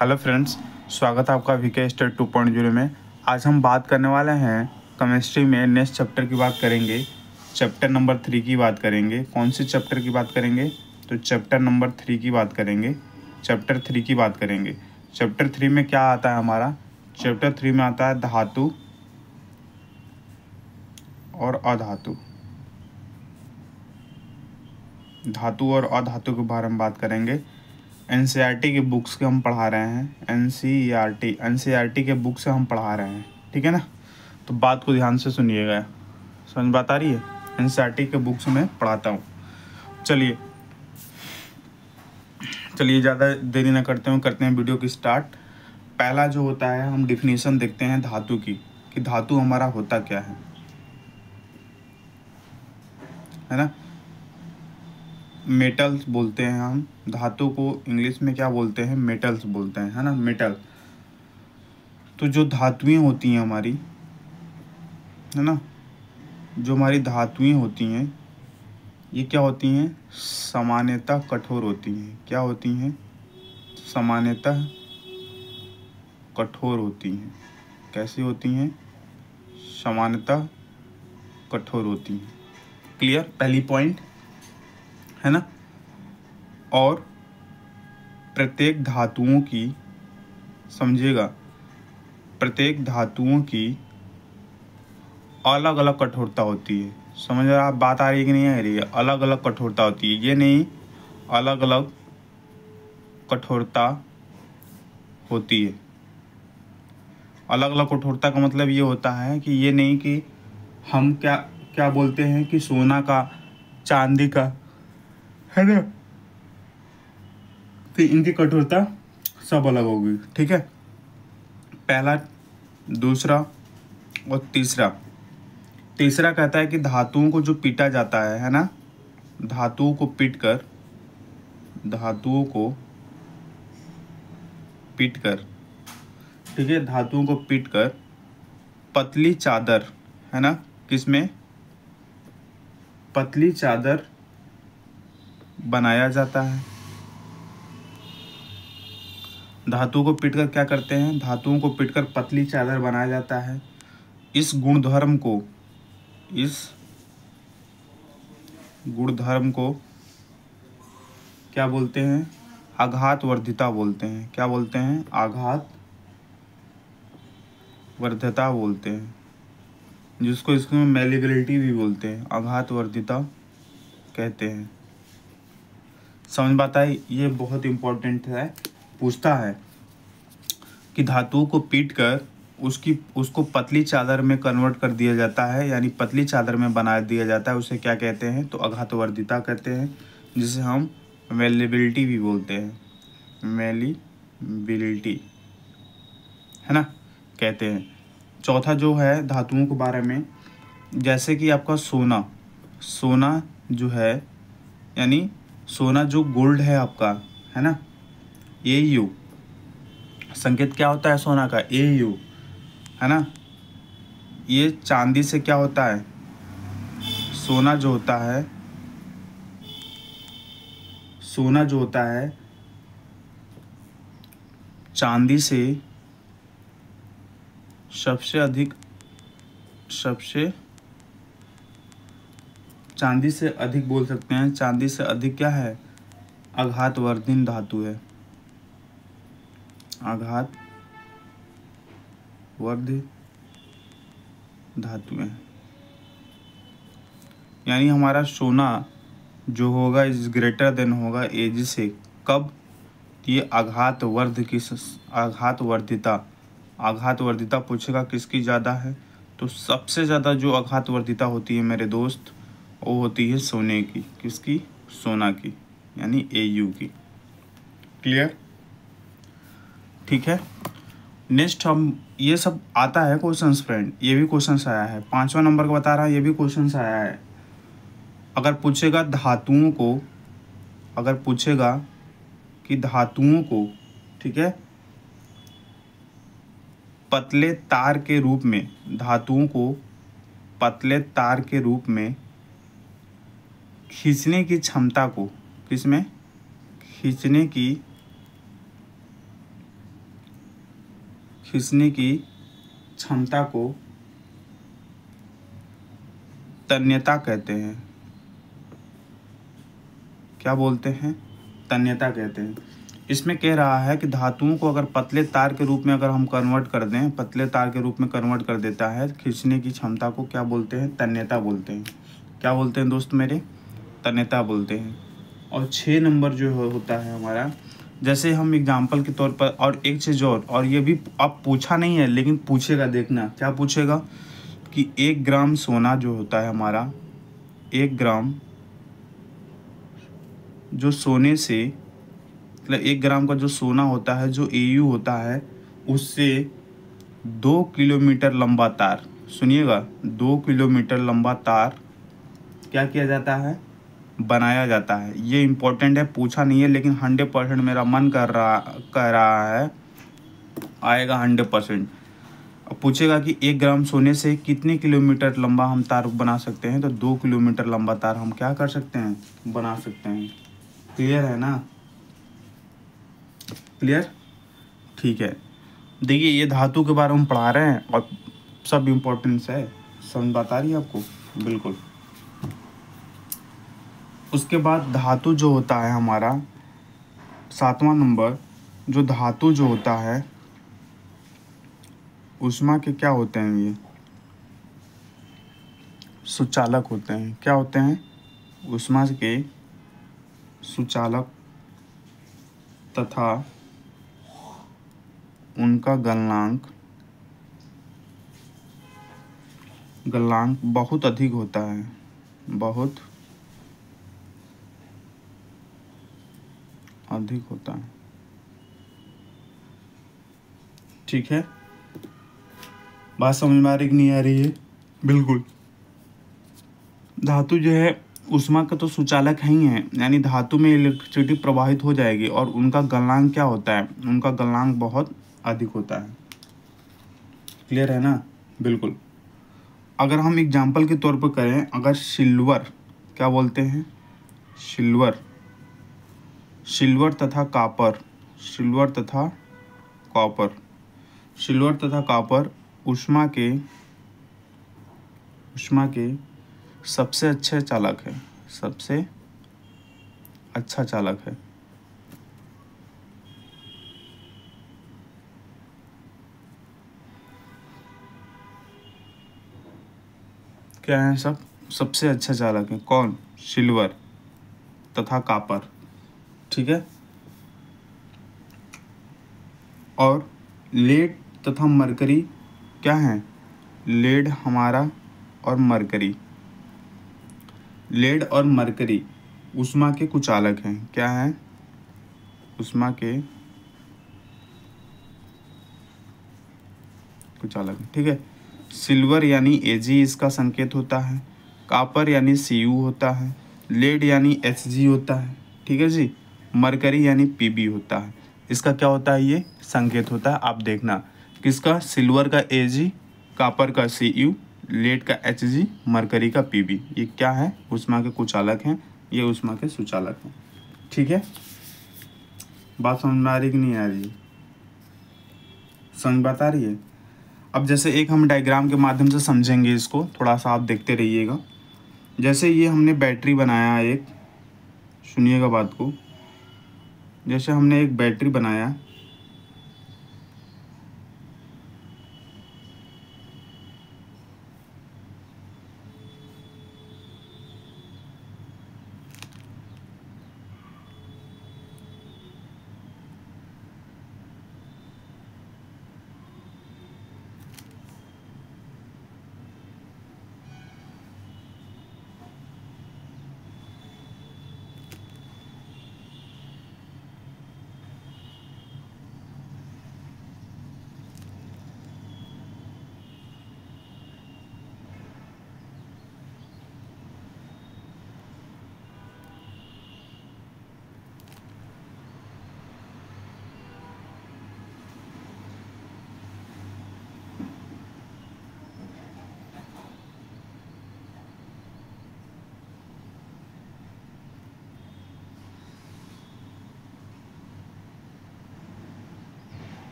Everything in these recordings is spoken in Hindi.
हेलो फ्रेंड्स, स्वागत है आपका वीके स्टडी 2.0 में। आज हम बात करने वाले हैं केमिस्ट्री में नेक्स्ट चैप्टर की बात करेंगे। चैप्टर नंबर 3 की बात करेंगे। कौन से चैप्टर की बात करेंगे? तो चैप्टर नंबर 3 की बात करेंगे। चैप्टर 3 की बात करेंगे। चैप्टर 3 में क्या आता है हमारा? चैप्टर 3 में आता है धातु और अधातु। धातु और अधातु के बारे में बात करेंगे। एनसीईआरटी के बुक्स के हम पढ़ा रहे हैं। एनसीईआरटी के बुक से हम पढ़ा रहे हैं, ठीक है ना। तो बात को ध्यान से सुनिएगा, समझ बात आ रही है? एनसीईआरटी के बुक्स में पढ़ाता हूँ। चलिए ज़्यादा देरी ना करते हुए करते हैं वीडियो की स्टार्ट। पहला जो होता है, हम डिफिनीशन देखते हैं धातु की, कि धातु हमारा होता क्या है ना। मेटल्स बोलते हैं हम धातु को, इंग्लिश में क्या बोलते हैं? मेटल्स बोलते हैं, है ना, मेटल। तो जो धातुएं होती हैं हमारी, है ना, जो हमारी धातुएं होती हैं, ये क्या होती हैं? सामान्यतः कठोर होती हैं। क्या होती हैं? सामान्यतः कठोर होती हैं। कैसी होती हैं? सामान्यतः कठोर होती हैं। क्लियर? पहली पॉइंट है ना। और प्रत्येक धातुओं की, समझिएगा, प्रत्येक धातुओं की अलग अलग कठोरता होती है। समझ रहे आप? बात आ रही है कि नहीं आ रही है? अलग अलग कठोरता होती है, ये नहीं, अलग अलग कठोरता होती है। अलग अलग कठोरता का मतलब ये होता है कि ये नहीं कि हम क्या क्या बोलते हैं कि सोना का, चांदी का, है ना, तो इनकी कठोरता सब अलग होगी, ठीक है। पहला, दूसरा और तीसरा। तीसरा कहता है कि धातुओं को जो पीटा जाता है ना, धातुओं को पीटकर ठीक है, धातुओं को पीटकर पतली चादर, है ना, किसमें? पतली चादर बनाया जाता है। धातुओं को पीटकर क्या करते हैं? धातुओं को पीटकर पतली चादर बनाया जाता है। इस गुणधर्म को क्या बोलते हैं? आघात वर्धिता बोलते हैं। क्या बोलते हैं? आघात वर्धिता बोलते हैं, जिसको इसमें मैलिबिलिटी भी बोलते हैं, आघात वर्धिता कहते हैं। समझ बात आई? ये बहुत इम्पोर्टेंट है। पूछता है कि धातुओं को पीटकर उसको पतली चादर में कन्वर्ट कर दिया जाता है, यानी पतली चादर में बना दिया जाता है, उसे क्या कहते हैं? तो आघातवर्धिता कहते हैं, जिसे हम मेलिबिलिटी भी बोलते हैं। मेलिबिलिटी, है ना, कहते हैं। चौथा जो है धातुओं के बारे में, जैसे कि आपका सोना जो है, यानी सोना जो गोल्ड है आपका, है ना, AU संकेत क्या होता है सोना का? AU, है ना। ये चांदी से क्या होता है? सोना जो होता है चांदी से चांदी से अधिक बोल सकते हैं। चांदी से अधिक क्या है? आघातवर्धन धातु है। आघातवर्ध धातु है, यानी हमारा सोना जो होगा इज ग्रेटर देन होगा एज से। कब? ये आघातवर्धिता पूछेगा किसकी ज़्यादा है, तो सबसे ज़्यादा जो आघातवर्धिता होती है मेरे दोस्त, वो होती है सोने की। किसकी? सोना की, यानी AU की। क्लियर? ठीक है। नेक्स्ट हम, ये सब आता है क्वेश्चंस फ्रेंड, ये भी क्वेश्चंस आया है। 5वां नंबर का बता रहा है, ये भी क्वेश्चंस आया है। अगर पूछेगा कि धातुओं को, ठीक है, पतले तार के रूप में, धातुओं को पतले तार के रूप में खींचने की क्षमता को, किसमें? खींचने की खींचने की क्षमता को तन्यता कहते हैं। क्या बोलते हैं? तन्यता कहते हैं। इसमें कह रहा है कि धातुओं को अगर पतले तार के रूप में अगर हम कन्वर्ट कर दें, पतले तार के रूप में कन्वर्ट कर देता है, खींचने की क्षमता को क्या बोलते हैं? तन्यता बोलते हैं। क्या बोलते हैं दोस्त मेरे? तन्यता बोलते हैं। और 6 नंबर जो होता है हमारा, जैसे हम एग्जाम्पल के तौर पर, और एक चीज़ और ये भी अब पूछा नहीं है लेकिन पूछेगा, देखना क्या पूछेगा कि 1 ग्राम सोना जो होता है हमारा, 1 ग्राम जो सोने से, मतलब 1 ग्राम का जो सोना होता है, जो AU होता है, उससे 2 किलोमीटर लंबा तार, सुनिएगा, 2 किलोमीटर लंबा तार क्या किया जाता है? बनाया जाता है। ये इम्पोर्टेंट है, पूछा नहीं है लेकिन 100% मेरा मन कह रहा है आएगा 100%। अब पूछेगा कि 1 ग्राम सोने से कितने किलोमीटर लंबा हम तार बना सकते हैं, तो 2 किलोमीटर लंबा तार हम क्या कर सकते हैं? बना सकते हैं। क्लियर है ना? क्लियर? ठीक है। देखिए, ये धातु के बारे में पढ़ा रहे हैं और सब इम्पोर्टेंस है, समझ बात आ रही है आपको? बिल्कुल। उसके बाद धातु जो होता है हमारा 7वां नंबर, जो धातु जो होता है ऊष्मा के क्या होते हैं? ये सुचालक होते हैं। क्या होते हैं? ऊष्मा के सुचालक तथा उनका गलनांक बहुत अधिक होता है, बहुत अधिक होता है। ठीक है, बात समझ में आ रही कि नहीं आ रही है? बिल्कुल। धातु जो है ऊष्मा का तो सुचालक ही है, यानी धातु में इलेक्ट्रिसिटी प्रवाहित हो जाएगी और उनका गलनांक क्या होता है? उनका गलनांक बहुत अधिक होता है। क्लियर है ना? बिल्कुल। अगर हम एग्जाम्पल के तौर पर करें, अगर सिल्वर, क्या बोलते हैं? सिल्वर तथा कॉपर, सिल्वर तथा कॉपर ऊष्मा के सबसे अच्छे चालक है, सबसे अच्छा चालक है। क्या है? सबसे अच्छा चालक है कौन? सिल्वर तथा कॉपर। ठीक है। और लेड तथा मरकरी क्या है? लेड हमारा और मरकरी, लेड और मरकरी ऊष्मा के कुचालक हैं। क्या है? ऊष्मा के कुचालक। ठीक है। सिल्वर यानी Ag इसका संकेत होता है, कॉपर यानी Cu होता है, लेड यानी Hg होता है। ठीक है जी। मरकरी यानी Pb होता है। इसका क्या होता है? ये संकेत होता है। आप देखना, किसका? सिल्वर का Ag, कॉपर का Cu, लेड का Hg, मरकरी का Pb। ये क्या है? ऊष्मा के कुचालक हैं, ये ऊष्मा के सुचालक हैं। ठीक है, बात समझ में आ रही कि नहीं आ रही? समझ बात आ रही है? अब जैसे एक हम डायग्राम के माध्यम से समझेंगे इसको, थोड़ा सा आप देखते रहिएगा। जैसे ये हमने बैटरी बनाया एक, सुनिएगा बात को, जैसे हमने एक बैटरी बनाया,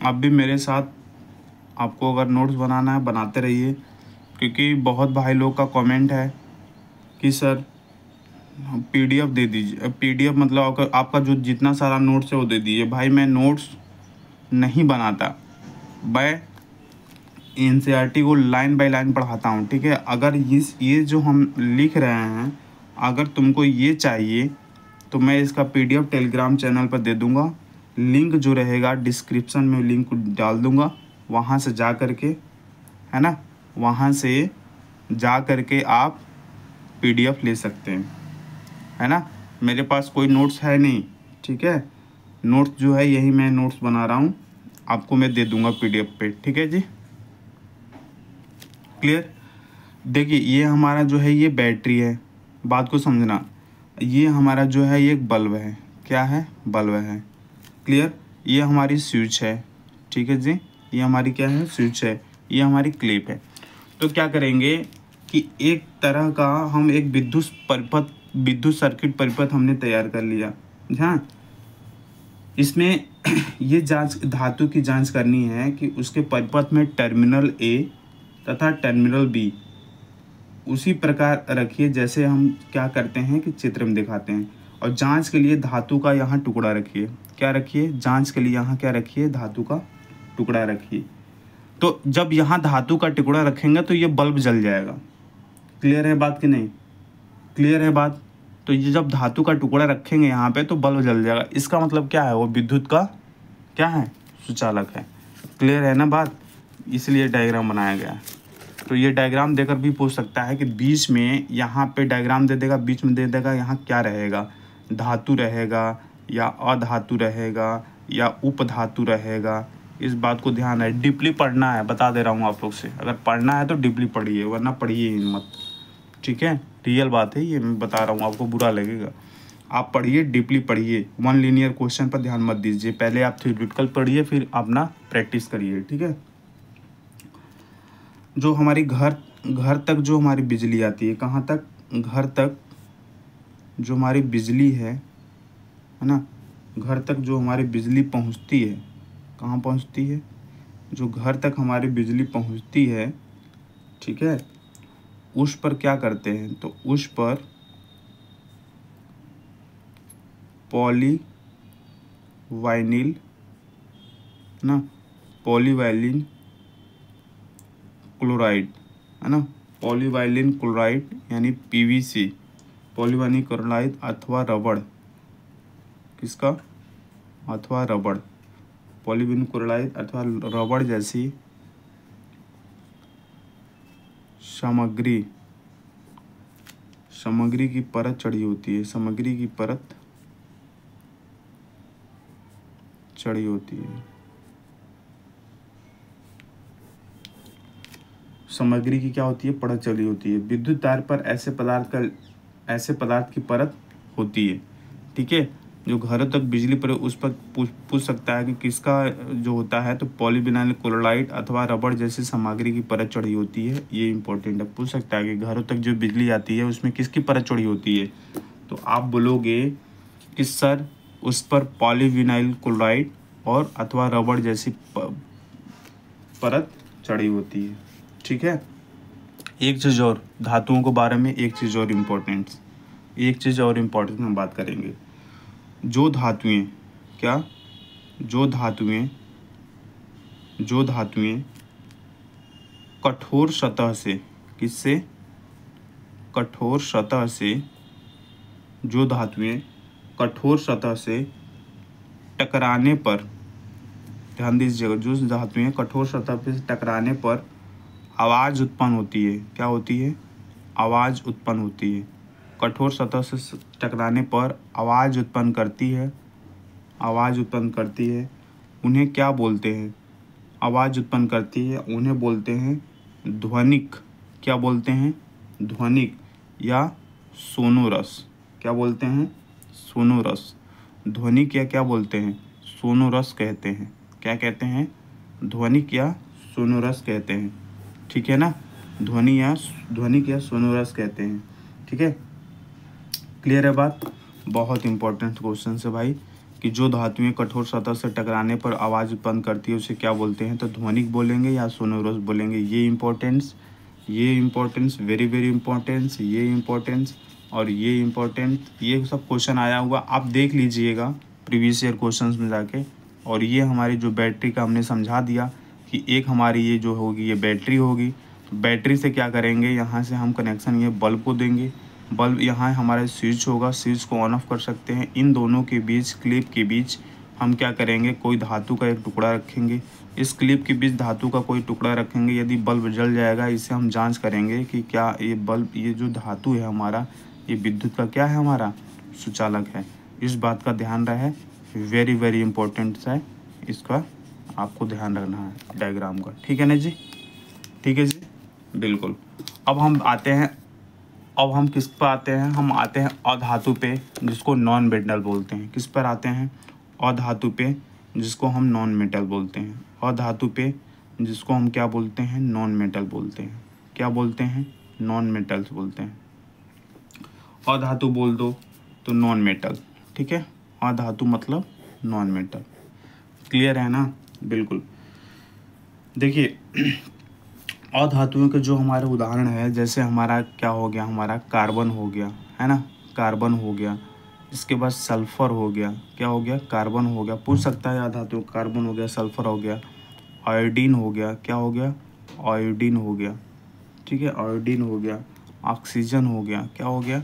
आप भी मेरे साथ, आपको अगर नोट्स बनाना है बनाते रहिए, क्योंकि बहुत भाई लोग का कमेंट है कि सर PDF दे दीजिए। PDF मतलब आपका जो जितना सारा नोट्स है वो दे दीजिए। भाई मैं नोट्स नहीं बनाता, मैं NCERT को लाइन बाय लाइन पढ़ाता हूँ, ठीक है। अगर ये जो हम लिख रहे हैं, अगर तुमको ये चाहिए तो मैं इसका PDF टेलीग्राम चैनल पर दे दूँगा। लिंक जो रहेगा डिस्क्रिप्शन में लिंक डाल दूँगा, वहाँ से जा कर के, है ना, वहाँ से जा कर के आप PDF ले सकते हैं, है ना। मेरे पास कोई नोट्स है नहीं, ठीक है। नोट्स जो है यही मैं नोट्स बना रहा हूँ, आपको मैं दे दूँगा PDF पे, ठीक है जी। क्लियर। देखिए ये हमारा जो है ये बैटरी है, बात को समझना। ये हमारा जो है ये एक बल्ब है, क्या है, बल्ब है। क्लियर। ये हमारी स्विच है, ठीक है जी। ये हमारी क्या है, स्विच है। ये हमारी क्लिप है। तो क्या करेंगे कि एक तरह का हम एक विद्युत सर्किट परिपथ हमने तैयार कर लिया। हाँ, इसमें ये जांच, धातु की जांच करनी है कि उसके परिपथ में टर्मिनल A तथा टर्मिनल B उसी प्रकार रखिए जैसे हम क्या करते हैं कि चित्र में दिखाते हैं। और जांच के लिए धातु का यहाँ टुकड़ा रखिए। क्या रखिए, जांच के लिए यहाँ क्या रखिए, धातु का टुकड़ा रखिए। तो जब यहाँ धातु का टुकड़ा रखेंगे तो ये बल्ब जल जाएगा। क्लियर है बात कि नहीं, क्लियर है बात। तो ये जब धातु का टुकड़ा रखेंगे यहाँ पे तो बल्ब जल जाएगा। इसका मतलब क्या है, वो विद्युत का क्या है, सुचालक है। क्लियर है ना बात, इसलिए डायग्राम बनाया गया है। तो ये डायग्राम देकर भी पूछ सकता है कि बीच में, यहाँ पे डायग्राम दे देगा, बीच में दे देगा यहाँ क्या रहेगा, धातु रहेगा या अधातु रहेगा या उपधातु रहेगा। इस बात को ध्यान है, डीपली पढ़ना है, बता दे रहा हूँ आप लोग से। अगर पढ़ना है तो डीपली पढ़िए, वरना पढ़िए ही मत, ठीक है। रियल बात है ये, मैं बता रहा हूँ, आपको बुरा लगेगा। आप पढ़िए, डीपली पढ़िए, वन लीनियर क्वेश्चन पर ध्यान मत दीजिए। पहले आप थ्योरेटिकल पढ़िए, फिर अपना प्रैक्टिस करिए, ठीक है। जो हमारी घर तक जो हमारी बिजली आती है, कहाँ तक, घर तक जो हमारी बिजली है ना, घर तक जो हमारी बिजली पहुँचती है, कहाँ पहुँचती है, जो घर तक हमारी बिजली पहुँचती है, ठीक है, उस पर क्या करते हैं, तो उस पर पॉलीवाइनिल ना, पॉलीवाइलिन क्लोराइड, है ना, पॉलीवाइलिन क्लोराइड यानी PVC, पॉलीवाइलिन क्लोराइड अथवा रबड़, किसका, अथवा रबड़, पॉलीविनिल क्लोराइड अथवा रबड़ जैसी सामग्री की परत चढ़ी होती है, सामग्री की परत चढ़ी होती है, सामग्री की क्या होती है, परत चढ़ी होती है। विद्युत तार पर ऐसे पदार्थ की परत होती है, ठीक है। जो घरों तक बिजली पर, उस पर पूछ सकता है कि किसका जो होता है, तो पॉलीविनाइल क्लोराइड अथवा रबड़ जैसी सामग्री की परत चढ़ी होती है। ये इंपॉर्टेंट है, पूछ सकता है कि घरों तक जो बिजली आती है उसमें किसकी परत चढ़ी होती है। तो आप बोलोगे कि सर उस पर पॉलीविनाइल क्लोराइड और अथवा रबड़ जैसी परत चढ़ी होती है, ठीक है। एक चीज़ और, धातुओं के बारे में एक चीज़ और इम्पोर्टेंट हम बात करेंगे। जो धातुएं कठोर सतह से, किससे, कठोर सतह से, जो धातुएं कठोर सतह से टकराने पर, ध्यान दीजिएगा, जो धातुएं कठोर सतह से टकराने पर आवाज़ उत्पन्न होती है, क्या होती है, आवाज़ उत्पन्न होती है। कठोर सतह से टकराने पर आवाज़ उत्पन्न करती है, उन्हें क्या बोलते हैं, आवाज़ उत्पन्न करती है, उन्हें बोलते हैं ध्वनिक, क्या बोलते हैं, ध्वनिक या सोनोरस, क्या बोलते हैं, सोनोरस। ध्वनिक या क्या बोलते हैं, सोनोरस कहते हैं। क्या कहते हैं, ध्वनिक या सोनोरस कहते हैं, ठीक है ना। ध्वनिक या सोनोरस कहते हैं, ठीक है। क्लियर है बात। बहुत इंपॉर्टेंट क्वेश्चन है भाई, कि जो धातुएं कठोर सतह से टकराने पर आवाज़ उत्पन्न करती है उसे क्या बोलते हैं, तो ध्वनिक बोलेंगे या सोनोरस बोलेंगे। ये इम्पोर्टेंस वेरी वेरी इम्पोर्टेंस, ये इम्पोर्टेंस और ये इम्पोर्टेंट, ये सब क्वेश्चन आया हुआ आप देख लीजिएगा प्रीवियस ईयर क्वेश्चंस में जाके। और ये हमारी जो बैटरी का हमने समझा दिया कि एक हमारी ये जो होगी ये बैटरी होगी। तो बैटरी से क्या करेंगे, यहाँ से हम कनेक्शन ये बल्ब को देंगे, बल्ब यहाँ हमारा स्विच होगा, स्विच को ऑन ऑफ कर सकते हैं। इन दोनों के बीच, क्लिप के बीच हम क्या करेंगे, कोई धातु का एक टुकड़ा रखेंगे, इस क्लिप के बीच धातु का कोई टुकड़ा रखेंगे। यदि बल्ब जल जाएगा, इससे हम जांच करेंगे कि क्या ये बल्ब, ये जो धातु है हमारा, ये विद्युत का क्या है, हमारा सुचालक है। इस बात का ध्यान रहे, वेरी वेरी इंपॉर्टेंट है, इसका आपको ध्यान रखना है डायग्राम का। ठीक है ना जी, ठीक है जी, बिल्कुल। अब हम आते हैं, अब हम किस पर आते हैं, हम आते हैं अधातु पे, जिसको नॉन मेटल बोलते हैं। किस पर आते हैं, अधातु पे, जिसको हम नॉन मेटल बोलते हैं। अधातु पे, जिसको हम क्या बोलते हैं, नॉन मेटल बोलते हैं। क्या बोलते हैं, नॉन मेटल्स बोलते हैं। अधातु बोल दो तो नॉन मेटल, ठीक है। अधातु मतलब नॉन मेटल, क्लियर है ना, बिल्कुल। देखिए अधातुओं के जो हमारे उदाहरण है, जैसे हमारा क्या हो गया, हमारा कार्बन हो गया, है ना, कार्बन हो गया। इसके बाद सल्फर हो गया, क्या हो गया, कार्बन हो गया। पूछ सकता है अधातु, कार्बन हो गया, सल्फर हो गया, आयोडीन हो गया, क्या हो गया, आयोडीन हो गया, ठीक है, आयोडीन हो गया। ऑक्सीजन हो गया, क्या हो गया,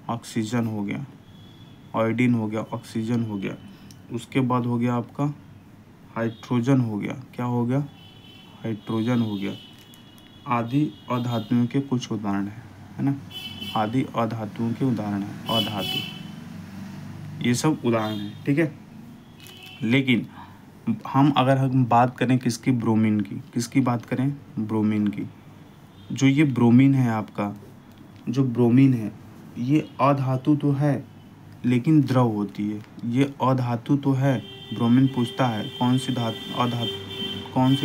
ऑक्सीजन हो गया, आयोडीन हो गया, ऑक्सीजन हो गया। उसके बाद हो गया आपका हाइड्रोजन हो गया, क्या हो गया, हाइड्रोजन हो गया। आदि अधातुओं के कुछ उदाहरण है ना, आदि अधातुओं के उदाहरण है, अधातु, ये सब उदाहरण है, ठीक है। लेकिन हम अगर हम बात करें किसकी, ब्रोमीन की, किसकी बात करें, ब्रोमीन की। जो ये ब्रोमीन है आपका, जो ब्रोमीन है, ये अधातु तो है लेकिन द्रव होती है। ये अधातु तो है, ब्रोमीन पूछता है कौन सी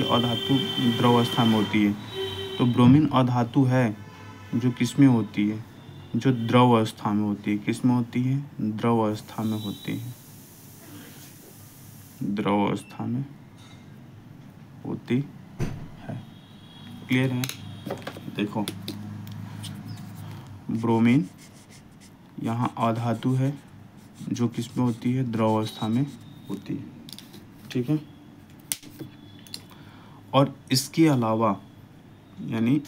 अधातु द्रव अवस्था में होती है, तो ब्रोमीन अधातु है जो किस में होती है, जो द्रव अवस्था में होती है। किस में होती है, द्रव अवस्था में होती है, द्रव अवस्था में होती है, क्लियर है। देखो ब्रोमीन यहाँ अधातु है जो किस में होती है, द्रव अवस्था में होती है, ठीक है। और इसके अलावा, यानी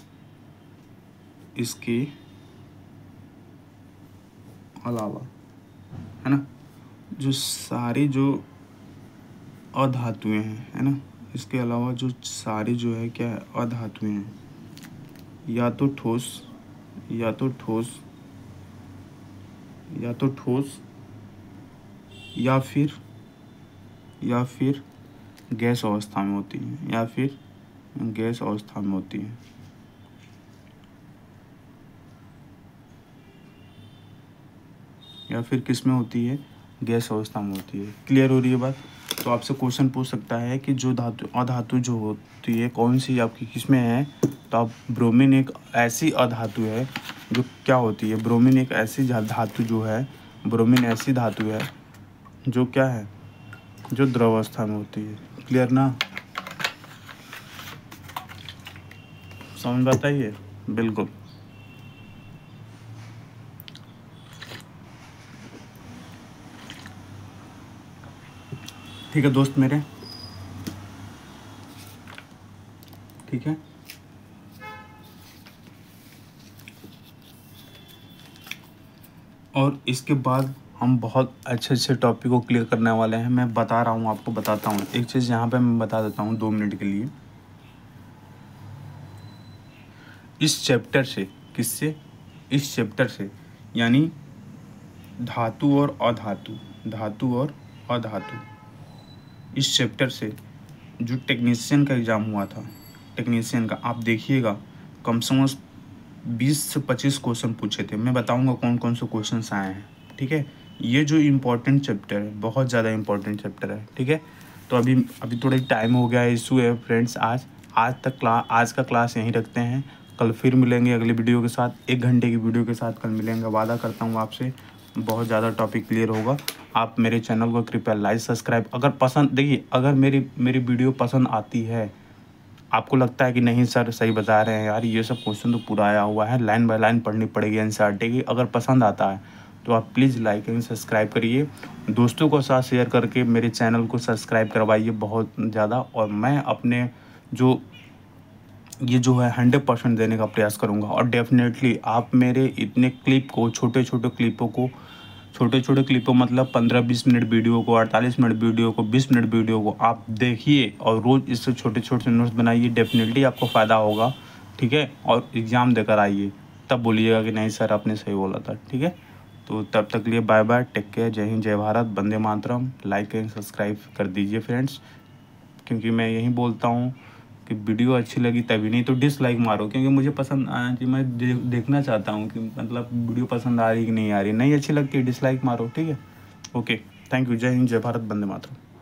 इसके अलावा, है ना, जो सारी जो अधातुएं हैं, है ना, इसके अलावा जो सारी जो है क्या है, अधातुएं हैं, या तो ठोस, या तो ठोस, या तो ठोस, या फिर गैस अवस्था में होती है, या फिर गैस अवस्था में होती है। या फिर किस में होती है, गैस अवस्था में होती है। क्लियर हो रही है बात। तो आपसे क्वेश्चन पूछ सकता है कि जो धातु, अधातु जो होती है कौन सी आपकी किस में है, तो आप ब्रोमीन एक ऐसी अधातु है जो क्या होती है, ब्रोमीन एक ऐसी धातु जो है, ब्रोमीन ऐसी धातु है जो क्या है, जो द्रव अवस्था में होती है। क्लियर ना, समझ बताइए, बिल्कुल। ठीक है दोस्त मेरे, ठीक है। और इसके बाद हम बहुत अच्छे अच्छे टॉपिक को क्लियर करने वाले हैं। मैं बता रहा हूँ, आपको बताता हूँ एक चीज़ यहाँ पे मैं बता देता हूँ 2 मिनट के लिए। इस चैप्टर से, किससे, इस चैप्टर से, यानी धातु और अधातु, धातु और अधातु, इस चैप्टर से जो टेक्नीशियन का एग्ज़ाम हुआ था, टेक्नीशियन का, आप देखिएगा कम से कम 20 से 25 क्वेश्चन पूछे थे। मैं बताऊंगा कौन कौन से क्वेश्चंस आए हैं, ठीक है। ये जो इम्पोर्टेंट चैप्टर है, बहुत ज़्यादा इम्पोर्टेंट चैप्टर है, ठीक है। तो अभी थोड़ा टाइम हो गया है, इशू है फ्रेंड्स। आज का क्लास यहीं रखते हैं। कल फिर मिलेंगे अगले वीडियो के साथ, 1 घंटे की वीडियो के साथ कल मिलेंगे, वादा करता हूँ आपसे। बहुत ज़्यादा टॉपिक क्लियर होगा। आप मेरे चैनल को कृपया लाइक सब्सक्राइब, अगर पसंद, देखिए अगर मेरी वीडियो पसंद आती है, आपको लगता है कि नहीं सर सही बता रहे हैं यार, ये सब क्वेश्चन तो पूरा आया हुआ है, लाइन बाय लाइन पढ़नी पड़ेगी एनसीईआरटी की, अगर पसंद आता है तो आप प्लीज़ लाइक एंड सब्सक्राइब करिए, दोस्तों को साथ शेयर करके मेरे चैनल को सब्सक्राइब करवाइए बहुत ज़्यादा। और मैं अपने ये जो है 100% देने का प्रयास करूँगा। और डेफिनेटली आप मेरे इतने क्लिप को, छोटे छोटे क्लिपों मतलब 15-20 मिनट वीडियो को, 48 मिनट वीडियो को, 20 मिनट वीडियो को आप देखिए और रोज़ इससे छोटे छोटे नोट्स बनाइए, डेफिनेटली आपको फ़ायदा होगा, ठीक है। और एग्ज़ाम देकर आइए, तब बोलिएगा कि नहीं सर आपने सही बोला था, ठीक है। तो तब तक लिए बाय बाय, टेक केयर, जय हिंद, जय Bharat, Vande Mataram. Like and subscribe कर दीजिए फ्रेंड्स, क्योंकि मैं यही बोलता हूँ कि वीडियो अच्छी लगी तभी, नहीं तो डिसलाइक मारो, क्योंकि मुझे पसंद आना चाहिए, मैं देखना चाहता हूँ कि मतलब वीडियो पसंद आ रही कि नहीं आ रही, नहीं अच्छी लगती डिसलाइक मारो, ठीक है। ओके, थैंक यू, जय हिंद, जय भारत, वंदे मातरम।